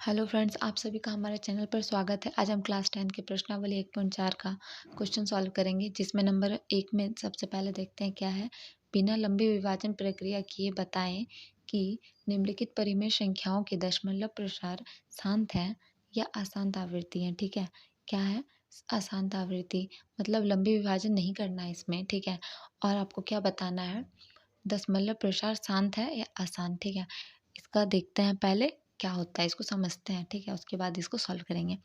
Hello friends, आप सभी का हमारे चैनल पर स्वागत है। आज हम क्लास 10 के प्रश्नावली 1.4 का क्वेश्चन सॉल्व करेंगे, जिसमें नंबर 1 में सबसे पहले देखते हैं क्या है। बिना लंबी विभाजन प्रक्रिया किए बताएं कि निम्नलिखित परिमेय संख्याओं के दशमलव प्रसार शांत है या अशांत आवृत्ति है। ठीक है, क्या है अशांत आवृत्ति, मतलब लंबी विभाजन नहीं करना है इसमें। ठीक है, और आपको क्या बताना है, दशमलव प्रसार शांत है या अशांत। ठीक है, इसका देखते हैं पहले क्या होता है, इसको समझते हैं। ठीक है, उसके बाद इसको सॉल्व करेंगे।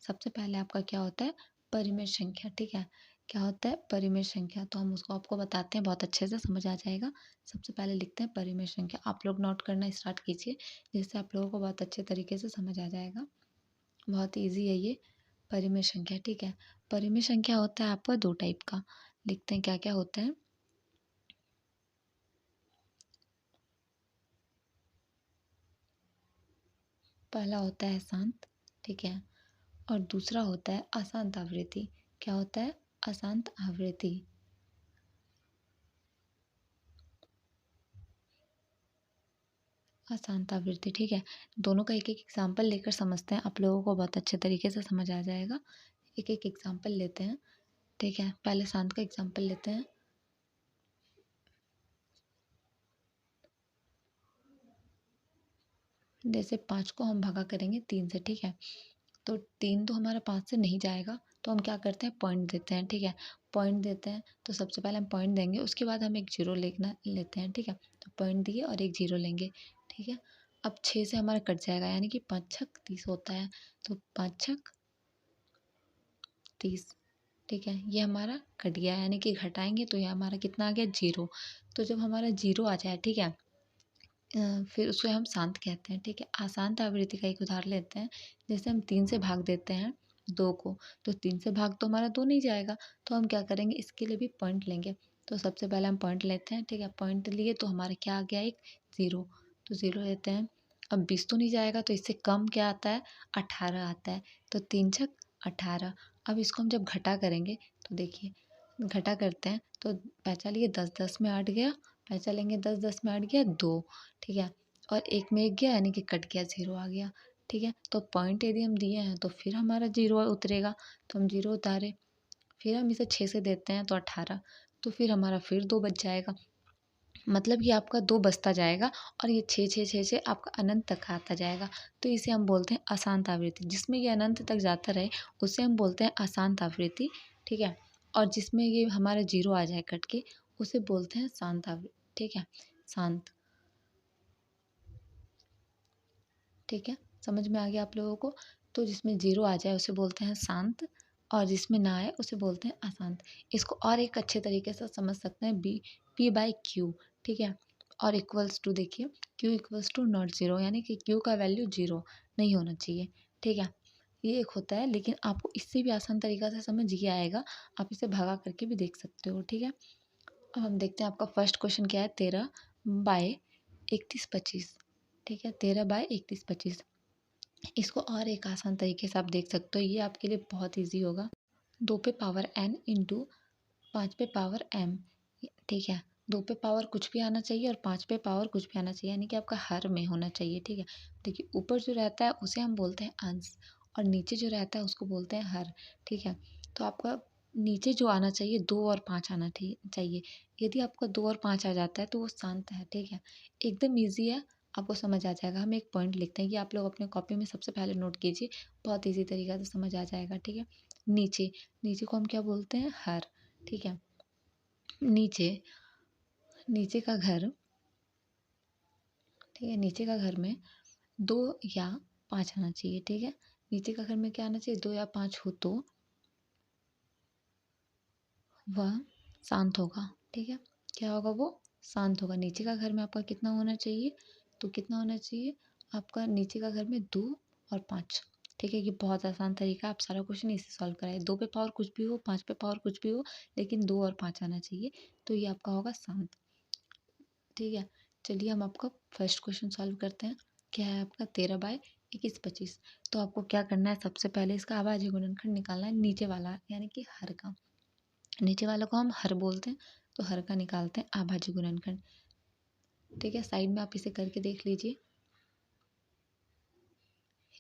सबसे पहले आपका क्या होता है, परिमेय संख्या। ठीक है, क्या होता है परिमेय संख्या, तो हम उसको आपको बताते हैं, बहुत अच्छे से समझ आ जाएगा। सबसे पहले लिखते हैं परिमेय संख्या। आप लोग नोट करना स्टार्ट कीजिए, जिससे आप लोगों को बहुत अच्छे तरीके से समझ आ जाएगा। बहुत ईजी है ये परिमेय संख्या। ठीक है, परिमेय संख्या होता है आपका दो टाइप का। लिखते हैं क्या क्या होता है। पहला होता है शांत, ठीक है, और दूसरा होता है अशांत आवृत्ति। क्या होता है, अशांत आवृत्ति। अशांत आवृत्ति, ठीक है। दोनों का एक एक एग्जाम्पल लेकर समझते हैं, आप लोगों को बहुत अच्छे तरीके से समझ आ जाएगा। एक एक एग्जाम्पल लेते हैं। ठीक है, पहले शांत का एग्जाम्पल लेते हैं। जैसे 5 को हम भागा करेंगे 3 से। ठीक है, तो 3 तो हमारा 5 से नहीं जाएगा, तो हम क्या करते हैं, पॉइंट देते हैं। ठीक है, पॉइंट देते हैं, तो सबसे पहले हम पॉइंट देंगे, उसके बाद हम एक जीरो लेते हैं। ठीक है, तो पॉइंट दिए और एक जीरो लेंगे। ठीक है, अब 6 से हमारा कट जाएगा, यानी कि 5 छक 30 होता है, तो 5 छक 30। ठीक है, ये हमारा कट गया, यानी कि घटाएंगे तो ये हमारा कितना आ गया, जीरो। तो जब हमारा जीरो आ जाए, ठीक है, फिर उसको हम शांत कहते हैं। ठीक है, अशांत आवृत्ति का एक उदाहरण लेते हैं। जैसे हम 3 से भाग देते हैं 2 को, तो 3 से भाग तो हमारा 2 नहीं जाएगा, तो हम क्या करेंगे, इसके लिए भी पॉइंट लेंगे। तो सबसे पहले हम पॉइंट लेते हैं। ठीक है, पॉइंट लिए तो हमारा क्या आ गया, एक ज़ीरो, तो ज़ीरो लेते हैं। अब 20 तो नहीं जाएगा, तो इससे कम क्या आता है, 18 आता है, तो 3 छक 18। अब इसको हम जब घटा करेंगे, तो देखिए घटा करते हैं, तो पैंचा लिए 10 10 में 8 गया, पैंचा लेंगे 10 10 में 8 गया 2। ठीक है, और एक में एक गया, यानी कि कट गया, जीरो आ गया। ठीक है, तो पॉइंट यदि हम दिए हैं तो फिर हमारा जीरो उतरेगा, तो हम जीरो उतारे, फिर हम इसे 6 से देते हैं तो 18, तो फिर हमारा फिर 2 बच जाएगा। मतलब कि आपका 2 बचता जाएगा, और ये 6 6 6 6 आपका अनंत तक आता जाएगा। तो इसे हम बोलते हैं अशांत आवृत्ति। जिसमें ये अनंत तक जाता रहे, उसे हम बोलते हैं अशांत आवृत्ति। ठीक है, और जिसमें ये हमारा जीरो आ जाए कट के, उसे बोलते हैं शांत आवृत्ति। ठीक है, शांत। ठीक है, समझ में आ गया आप लोगों को। तो जिसमें जीरो आ जाए उसे बोलते हैं शांत, और जिसमें ना आए उसे बोलते हैं अशांत। इसको और एक अच्छे तरीके से समझ सकते हैं, P/Q। ठीक है, और इक्वल्स टू, देखिए Q equals to not zero, यानी कि Q का वैल्यू जीरो नहीं होना चाहिए। ठीक है, ये एक होता है, लेकिन आपको इससे भी आसान तरीका से समझ ये आएगा, आप इसे भगा करके भी देख सकते हो। ठीक है, अब हम देखते हैं आपका फर्स्ट क्वेश्चन क्या है, 13/3125। ठीक है, 13/3125। इसको और एक आसान तरीके से आप देख सकते हो, ये आपके लिए बहुत इजी होगा। 2 पे पावर n इंटू 5 पे पावर m। ठीक है, 2 पे पावर कुछ भी आना चाहिए और 5 पे पावर कुछ भी आना चाहिए, यानी कि आपका हर में होना चाहिए। ठीक है, देखिए ऊपर जो रहता है उसे हम बोलते हैं अंश, और नीचे जो रहता है उसको बोलते हैं हर। ठीक है, तो आपका नीचे जो आना चाहिए 2 और 5 आना चाहिए। यदि आपका 2 और 5 आ जाता है तो वो शांत है। ठीक है, एकदम ईजी है, आपको समझ आ जाएगा। हम एक पॉइंट लिखते हैं, ये आप लोग अपने कॉपी में सबसे पहले नोट कीजिए, बहुत ईजी तरीका से समझ आ जाएगा। ठीक है, नीचे, नीचे को हम क्या बोलते हैं, हर। ठीक है, नीचे, नीचे का घर। ठीक है, नीचे का घर में 2 या 5 आना चाहिए। ठीक है, नीचे का घर में क्या आना चाहिए, 2 या 5 हो तो वह शांत होगा। ठीक है, क्या होगा, वो शांत होगा। नीचे का घर में आपका कितना होना चाहिए, तो कितना होना चाहिए आपका, नीचे का घर में 2 और 5। ठीक है, ये बहुत आसान तरीका है, आप सारा क्वेश्चन इसे सॉल्व कराए। 2 पे पावर कुछ भी हो, 5 पे पावर कुछ भी हो, लेकिन 2 और 5 आना चाहिए, तो ये आपका होगा शांत। ठीक है, चलिए हम आपका फर्स्ट क्वेश्चन सॉल्व करते हैं। क्या है आपका, 13/2125। तो आपको क्या करना है, सबसे पहले इसका अभाज्य गुणनखंड निकालना है, नीचे वाला यानी कि हर का। नीचे वाले को हम हर बोलते हैं, तो हर का निकालते हैं अभाज्य गुणनखंड। ठीक है, साइड में आप इसे करके देख लीजिए।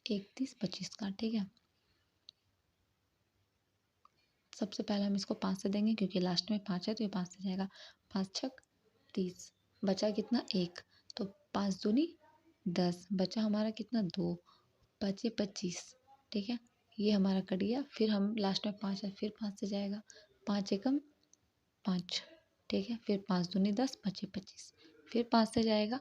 31 25 का, ठीक है। सबसे पहले हम इसको 5 से देंगे क्योंकि लास्ट में 5 है तो ये 5 से जाएगा। 5 छक 30, बचा कितना 1, तो 5 दूनी 10, बचा हमारा कितना 2, 5 25, ठीक है। ये हमारा कट गया। फिर हम लास्ट में 5 है, फिर 5 से जाएगा। 5 एकम 5, ठीक है। फिर 5 दूनी 10, 5 25, फिर 5 से जाएगा।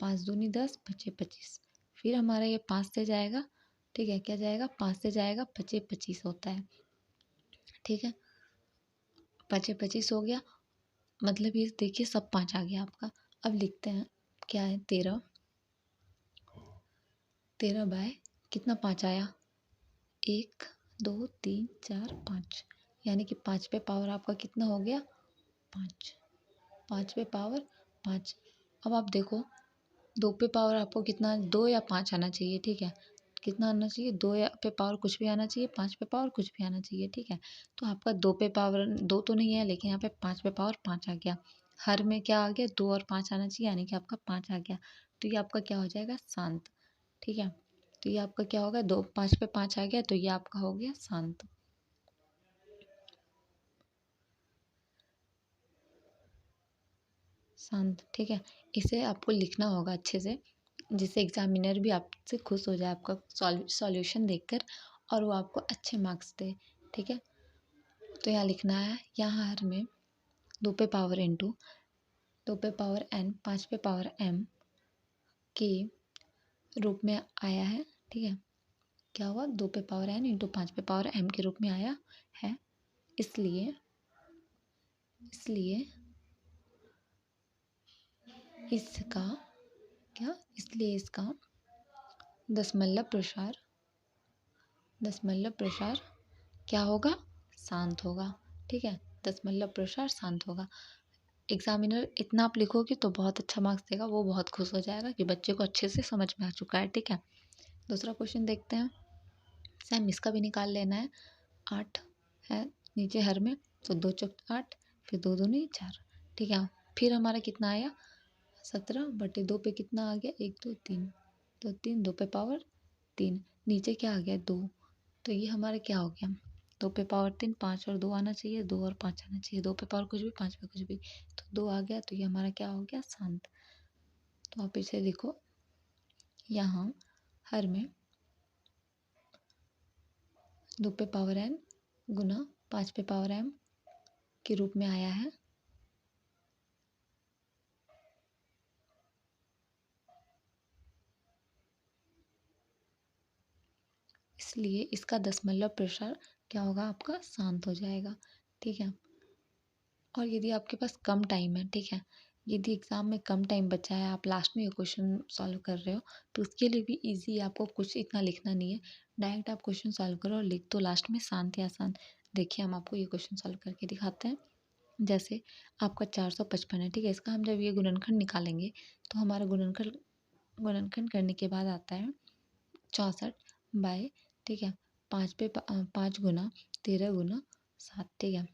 5 दूनी 10, 5 25, फिर हमारा ये 5 से जाएगा, ठीक है। क्या जाएगा? 5 से जाएगा, 5 25 होता है, ठीक है। 5 25 हो गया, मतलब ये देखिए सब 5 आ गया आपका। अब लिखते हैं क्या है, 13, 13 बाय कितना 5 आया, 1 2 3 4 5, यानी कि 5 पे पावर आपका कितना हो गया 5, 5 पे पावर 5। अब आप देखो 2 पे पावर आपको कितना 2 या 5 आना चाहिए, ठीक है। कितना आना चाहिए, 2 या पे पावर कुछ भी आना चाहिए, 5 पे पावर कुछ भी आना चाहिए, ठीक है। तो आपका 2 पे पावर 2 तो नहीं है, लेकिन यहाँ पे 5 पे पावर 5 आ गया। हर में क्या आ गया, 2 और 5 आना चाहिए, यानी कि आपका 5 आ गया। तो ये आपका क्या हो जाएगा, शांत, ठीक है। तो ये आपका क्या होगा, 2 5 पे 5 आ गया, तो ये आपका हो गया शांत। शांत, ठीक है। इसे आपको लिखना होगा अच्छे से, जिससे एग्जामिनर भी आपसे खुश हो जाए आपका सॉल्यूशन देखकर, और वो आपको अच्छे मार्क्स दे, ठीक है। तो यहाँ लिखना है, यहाँ हर में 2 पे पावर इंटू 2 पे पावर n 5 पे पावर m के रूप में आया है, ठीक है। क्या हुआ, 2 पे पावर n इंटू 5 पे पावर m के रूप में आया है, इसलिए इसलिए इसका क्या, इसलिए इसका दशमलव प्रसार क्या होगा, शांत होगा, ठीक है। दशमलव प्रसार शांत होगा। एग्जामिनर इतना आप लिखोगे तो बहुत अच्छा मार्क्स देगा, वो बहुत खुश हो जाएगा कि बच्चे को अच्छे से समझ में आ चुका है, ठीक है। दूसरा क्वेश्चन देखते हैं। सेम इसका भी निकाल लेना है। 8 है नीचे हर में, तो 2 चौक 8, फिर 2 दूनी 4, ठीक है। फिर हमारा कितना आया, 17 बटे 2 पे कितना आ गया, 1 2 3, तो 3, 2 पे पावर 3, नीचे क्या आ गया 2, तो ये हमारा क्या हो गया, 2 पे पावर 3, 5 और 2 आना चाहिए, 2 और 5 आना चाहिए, 2 पे पावर कुछ भी, 5 पे कुछ भी, तो 2 आ गया, तो ये हमारा क्या हो गया, शांत। तो आप इसे लिखो, यहाँ हर में 2 पे पावर n गुना 5 पे पावर m के रूप में आया है, इसलिए इसका दशमलव प्रसार क्या होगा, आपका शांत हो जाएगा, ठीक है। और यदि आपके पास कम टाइम है, ठीक है, यदि एग्ज़ाम में कम टाइम बचा है, आप लास्ट में ये क्वेश्चन सॉल्व कर रहे हो, तो उसके लिए भी इजी है, आपको कुछ इतना लिखना नहीं है, डायरेक्ट आप क्वेश्चन सॉल्व करो और लिख दो लास्ट में शांत या शांत। देखिए हम आपको ये क्वेश्चन सॉल्व करके दिखाते हैं। जैसे आपका 455 है, ठीक है। इसका हम जब ये गुणनखंड निकालेंगे तो हमारा गुणनखंड करने के बाद आता है 64 बाय, ठीक है, 5 पे 5 गुना 13 गुना 7, ठीक है।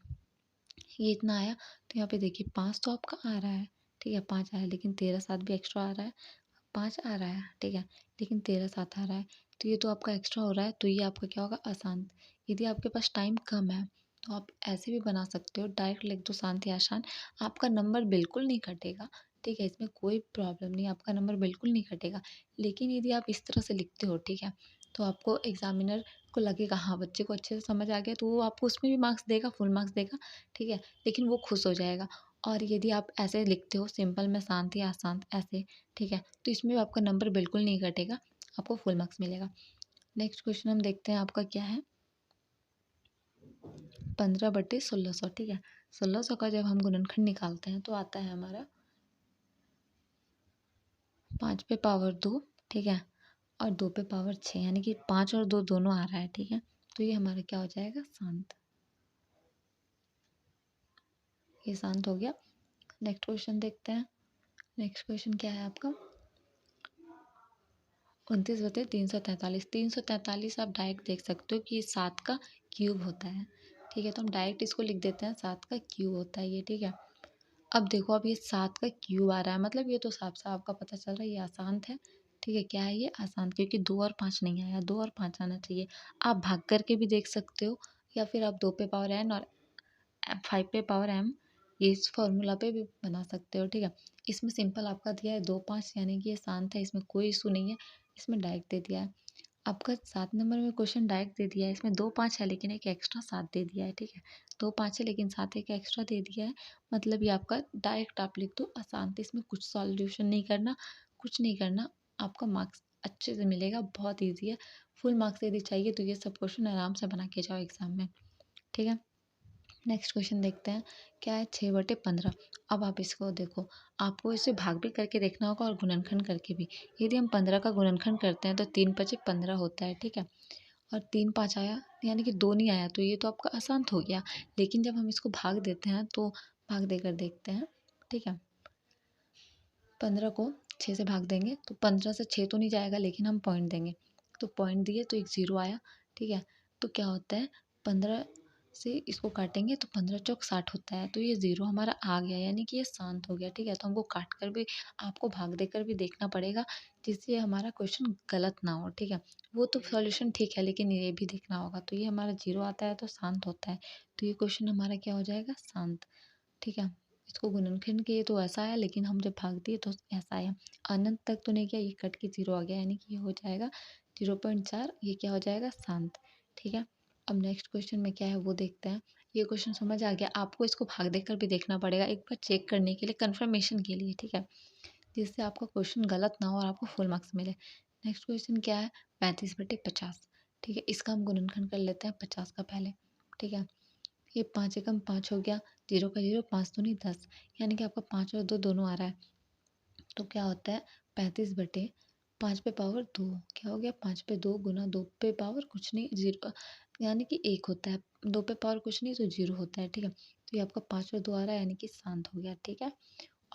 ये इतना आया, तो यहाँ पे देखिए 5 तो आपका आ रहा है, ठीक है, 5 आया, लेकिन 13 7 भी एक्स्ट्रा आ रहा है, 5 आ रहा है, ठीक है, लेकिन 13 7 आ रहा है, तो ये तो आपका एक्स्ट्रा हो रहा है, तो ये आपका क्या होगा, अशांत। यदि आपके पास टाइम कम है तो आप ऐसे भी बना सकते हो, डायरेक्ट लिख दो शांत या आसान, आपका नंबर बिल्कुल नहीं कटेगा, ठीक है, इसमें कोई प्रॉब्लम नहीं, आपका नंबर बिल्कुल नहीं कटेगा। लेकिन यदि आप इस तरह से लिखते हो, ठीक है, तो आपको एग्जामिनर को लगेगा हाँ बच्चे को अच्छे से समझ आ गया, तो वो आपको उसमें भी मार्क्स देगा, फुल मार्क्स देगा, ठीक है, लेकिन वो खुश हो जाएगा। और यदि आप ऐसे लिखते हो सिंपल में शांत या अशांत ऐसे, ठीक है, तो इसमें भी आपका नंबर बिल्कुल नहीं घटेगा, आपको फुल मार्क्स मिलेगा। नेक्स्ट क्वेश्चन हम देखते हैं, आपका क्या है, 15 बटे 1600, ठीक है। 1600 का जब हम गुणनखंड निकालते हैं तो आता है हमारा 5 पे पावर 2, ठीक है, और 2 पे पावर 6, यानी कि 5 और 2 दोनों आ रहा है, ठीक है। तो ये हमारा क्या हो जाएगा, शांत। ये शांत हो गया। नेक्स्ट क्वेश्चन देखते हैं। नेक्स्ट क्वेश्चन क्या है आपका, 29 बटे 343, 343 आप डायरेक्ट देख सकते हो कि ये 7 का क्यूब होता है, ठीक है। तो हम डायरेक्ट इसको लिख देते हैं, 7 का क्यूब होता है ये, ठीक है। अब देखो, अब ये 7 का क्यूब आ रहा है, मतलब ये तो साफ साफ आपका पता चल रहा है ये अशांत है, ठीक है, क्या है ये? आसान, क्योंकि 2 और 5 नहीं आया, 2 और 5 आना चाहिए। आप भाग करके भी देख सकते हो या फिर आप 2 पे पावर n और 5 पे पावर m ये इस फॉर्मूला पे भी बना सकते हो, ठीक है। इसमें सिंपल आपका दिया है 2 5 यानी कि ये शांत है, इसमें कोई इशू नहीं है, इसमें डायरेक्ट दे दिया है। आपका 7 नंबर में क्वेश्चन डायरेक्ट दे दिया है, इसमें 2 5 है लेकिन एक एक्स्ट्रा 7 दे दिया है, ठीक है। 2 5 है लेकिन 7 एक एक्स्ट्रा दे दिया है, मतलब ये आपका डायरेक्ट आप लिख दो आसान। तो इसमें कुछ सॉल्यूशन नहीं करना, कुछ नहीं करना, आपका मार्क्स अच्छे से मिलेगा, बहुत ईज़ी है। फुल मार्क्स यदि चाहिए तो ये सब क्वेश्चन आराम से बना के जाओ एग्ज़ाम में, ठीक है। नेक्स्ट क्वेश्चन देखते हैं, क्या है? 6/15। अब आप इसको देखो, आपको इसे भाग भी करके देखना होगा और गुणनखंड करके भी। यदि हम 15 का गुणनखंड करते हैं तो 3 पचे 15 होता है, ठीक है। और 3 5 आया यानी कि 2 नहीं आया, तो ये तो आपका आसान हो गया। लेकिन जब हम इसको भाग देते हैं तो भाग देकर देखते हैं, ठीक है। 15 को 6 से भाग देंगे तो 15 से 6 तो नहीं जाएगा, लेकिन हम पॉइंट देंगे, तो पॉइंट दिए तो एक ज़ीरो आया, ठीक है। तो क्या होता है, 15 से इसको काटेंगे तो 15 चौक 60 होता है, तो ये ज़ीरो हमारा आ गया, यानी कि ये शांत हो गया, ठीक है। तो हमको काट कर भी, आपको भाग देकर भी देखना पड़ेगा, जिससे हमारा क्वेश्चन गलत ना हो, ठीक है। वो तो सॉल्यूशन ठीक है, लेकिन ये भी देखना होगा। तो ये हमारा ज़ीरो आता है तो शांत होता है, तो ये क्वेश्चन हमारा क्या हो जाएगा? शांत, ठीक है। इसको गुणनखंड किए तो ऐसा आया, लेकिन हम जब भाग दिए तो ऐसा आया। अनंत तक तो नहीं गया, ये कट के 0 आ गया, यानी कि ये हो जाएगा 0.4, ये क्या हो जाएगा? शांत, ठीक है। अब नेक्स्ट क्वेश्चन में क्या है वो देखते हैं। ये क्वेश्चन समझ आ गया, आपको इसको भाग देकर भी देखना पड़ेगा एक बार चेक करने के लिए, कन्फर्मेशन के लिए, ठीक है, जिससे आपका क्वेश्चन गलत ना हो और आपको फुल मार्क्स मिले। नेक्स्ट क्वेश्चन क्या है? 35/50, ठीक है। इसका हम गुणनखंड कर लेते हैं 50 का पहले, ठीक है। ये 5 एकम 5 हो गया, 0 का 0, 5 दूनी 10, यानी कि आपका 5 और 2 दोनों आ रहा है। तो क्या होता है? 35/5 पे पावर 2, क्या हो गया? 5 पे 2 गुना 2 पे पावर कुछ नहीं, 0, यानी कि 1 होता है। 2 पे पावर कुछ नहीं तो 0 होता है, ठीक है। तो ये आपका 5 और 2 आ रहा है, यानी कि शांत हो गया, ठीक है।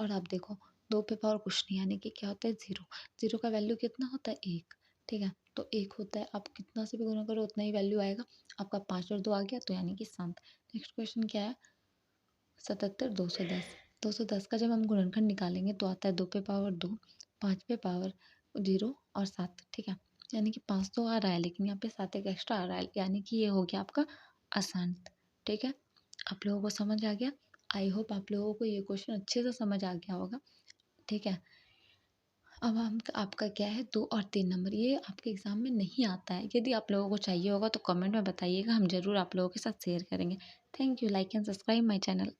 और आप देखो, 2 पे पावर कुछ नहीं, यानी कि क्या होता है? 0। 0 का वैल्यू कितना होता है? 1, ठीक है। तो 1 होता है, आप कितना से भी गुणा करो उतना ही वैल्यू आएगा। आपका 5 और 2 आ गया, तो यानी कि शांत। नेक्स्ट क्वेश्चन क्या है? 77 210। 210 का जब हम गुणनखंड निकालेंगे तो आता है 2 पे पावर 2, 5 पे पावर 0 और 7, ठीक है। यानी कि 5 तो आ रहा है, लेकिन यहाँ पे 7 एक एक्स्ट्रा आ रहा है, यानी कि ये हो गया आपका अशांत, ठीक है। आप लोगों को समझ आ गया? आई होप आप लोगों को ये क्वेश्चन अच्छे से समझ आ गया होगा, ठीक है। अब हम आपका क्या है? 2 और 3 नंबर, ये आपके एग्ज़ाम में नहीं आता है। यदि आप लोगों को चाहिए होगा तो कमेंट में बताइएगा, हम ज़रूर आप लोगों के साथ शेयर करेंगे। Thank you, like and subscribe my channel.